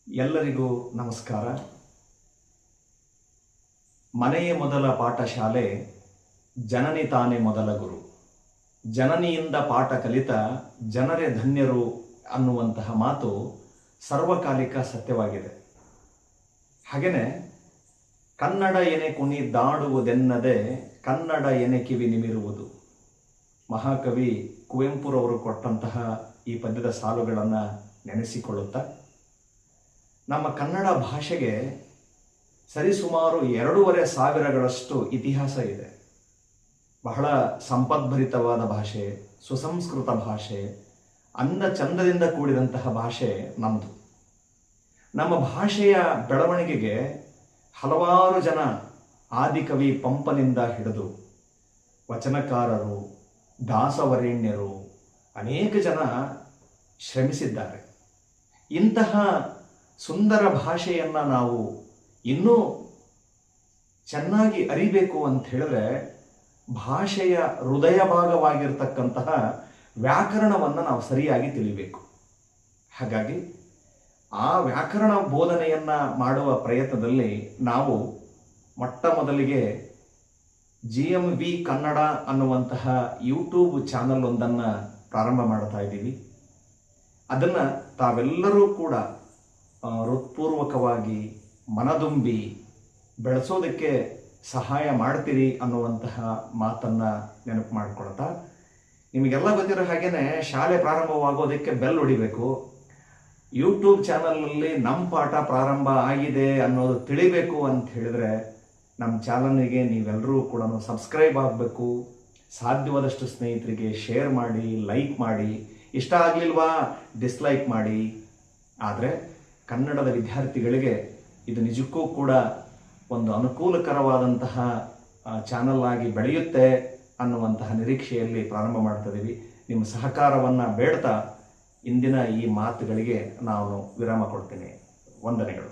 ಎಲ್ಲರಿಗೂ ನಮಸ್ಕಾರ. ಮನೆಯೇ ಮೊದಲ ಪಾಠಶಾಲೆ, ಜನನಿ ತಾನೇ ಮೊದಲ ಗುರು. ಜನನಿಯಿಂದ ಪಾಠ ಕಲಿತ ಜನರೇ ಧನ್ಯರು ಅನ್ನುವಂತಹ ಮಾತು ಸರ್ವಕಾಲಿಕ ಸತ್ಯವಾಗಿದೆ. ಹಾಗೆಯೇ ಕನ್ನಡ ಎನೆ ಕುಣಿದಾಡುವುದೆನ್ನದೆ ಕನ್ನಡ ಎನೆ ಕಿವಿ ನಿಮಿರುವುದು. ಮಹಾಕವಿ ಕುವೆಂಪುರವರು ಕೊಟ್ಟಂತಹ ಈ ಪದ್ಯದ ಸಾಲುಗಳನ್ನು ನೆನೆಸಿಕೊಳ್ಳುತ್ತಾ, ನಮ್ಮ ಕನ್ನಡ ಭಾಷೆಗೆ ಸರಿಸುಮಾರು 2,500 ಇತಿಹಾಸ ಇದೆ. ಬಹಳ ಸಂಪದ್ಭರಿತವಾದ ಭಾಷೆ, ಸುಸಂಸ್ಕೃತ ಭಾಷೆ, ಅಂದ ಚಂದದಿಂದ ಕೂಡಿದಂತಹ ಭಾಷೆ ನಮ್ಮದು. ನಮ್ಮ ಭಾಷೆಯ ಬೆಳವಣಿಗೆಗೆ ಹಲವಾರು ಜನ, ಆದಿಕವಿ ಪಂಪನಿಂದ ಹಿಡಿದು ವಚನಕಾರರು, ದಾಸವರೇಣ್ಯರು, ಅನೇಕ ಜನ ಶ್ರಮಿಸಿದ್ದಾರೆ. ಇಂತಹ ಸುಂದರ ಭಾಷೆಯನ್ನು ನಾವು ಇನ್ನೂ ಚೆನ್ನಾಗಿ ಅರಿಬೇಕು ಅಂತ ಹೇಳಿದ್ರೆ ಭಾಷೆಯ ಹೃದಯ ಭಾಗವಾಗಿರ್ತಕ್ಕಂತಹ ವ್ಯಾಕರಣವನ್ನು ನಾವು ಸರಿಯಾಗಿ ತಿಳಿಬೇಕು. ಹಾಗಾಗಿ ಆ ವ್ಯಾಕರಣ ಬೋಧನೆಯನ್ನು ಮಾಡುವ ಪ್ರಯತ್ನದಲ್ಲಿ ನಾವು ಮೊಟ್ಟ ಮೊದಲಿಗೆ GMV ಕನ್ನಡ ಅನ್ನುವಂತಹ ಯೂಟ್ಯೂಬ್ ಚಾನಲ್ ಒಂದನ್ನು ಪ್ರಾರಂಭ ಮಾಡ್ತಾ ಇದ್ದೀವಿ. ಅದನ್ನು ತಾವೆಲ್ಲರೂ ಕೂಡ ಹೃತ್ಪೂರ್ವಕವಾಗಿ ಮನದುಂಬಿ ಬೆಳೆಸೋದಕ್ಕೆ ಸಹಾಯ ಮಾಡ್ತೀರಿ ಅನ್ನುವಂತಹ ಮಾತನ್ನು ನೆನಪು ಮಾಡಿಕೊಳ್ತಾ, ನಿಮಗೆಲ್ಲ ಗೊತ್ತಿರೋ ಹಾಗೇನೆ ಶಾಲೆ ಪ್ರಾರಂಭವಾಗೋದಕ್ಕೆ ಬೆಲ್ ಹೊಡಿಬೇಕು. ಯೂಟ್ಯೂಬ್ ಚಾನಲ್ನಲ್ಲಿ ನಮ್ಮ ಪಾಠ ಪ್ರಾರಂಭ ಆಗಿದೆ ಅನ್ನೋದು ತಿಳಿಬೇಕು ಅಂತ ಹೇಳಿದ್ರೆ ನಮ್ಮ ಚಾನಲ್ನಿಗೆ ನೀವೆಲ್ಲರೂ ಕೂಡ ಸಬ್ಸ್ಕ್ರೈಬ್ ಆಗಬೇಕು. ಸಾಧ್ಯವಾದಷ್ಟು ಸ್ನೇಹಿತರಿಗೆ ಶೇರ್ ಮಾಡಿ, ಲೈಕ್ ಮಾಡಿ. ಇಷ್ಟ ಆಗಲಿಲ್ವಾ ಡಿಸ್ಲೈಕ್ ಮಾಡಿ. ಆದರೆ ಕನ್ನಡದ ವಿದ್ಯಾರ್ಥಿಗಳಿಗೆ ಇದು ನಿಜಕ್ಕೂ ಕೂಡ ಒಂದು ಅನುಕೂಲಕರವಾದಂತಹ ಚಾನಲ್ ಆಗಿ ಬೆಳೆಯುತ್ತೆ ಅನ್ನುವಂತಹ ನಿರೀಕ್ಷೆಯಲ್ಲಿ ಪ್ರಾರಂಭ ಮಾಡ್ತಾ ಇದ್ದೀವಿ. ನಿಮ್ಮ ಸಹಕಾರವನ್ನು ಬೇಡ್ತಾ ಇಂದಿನ ಈ ಮಾತುಗಳಿಗೆ ನಾನು ವಿರಾಮ ಕೊಡ್ತೀನಿ. ವಂದನೆಗಳು.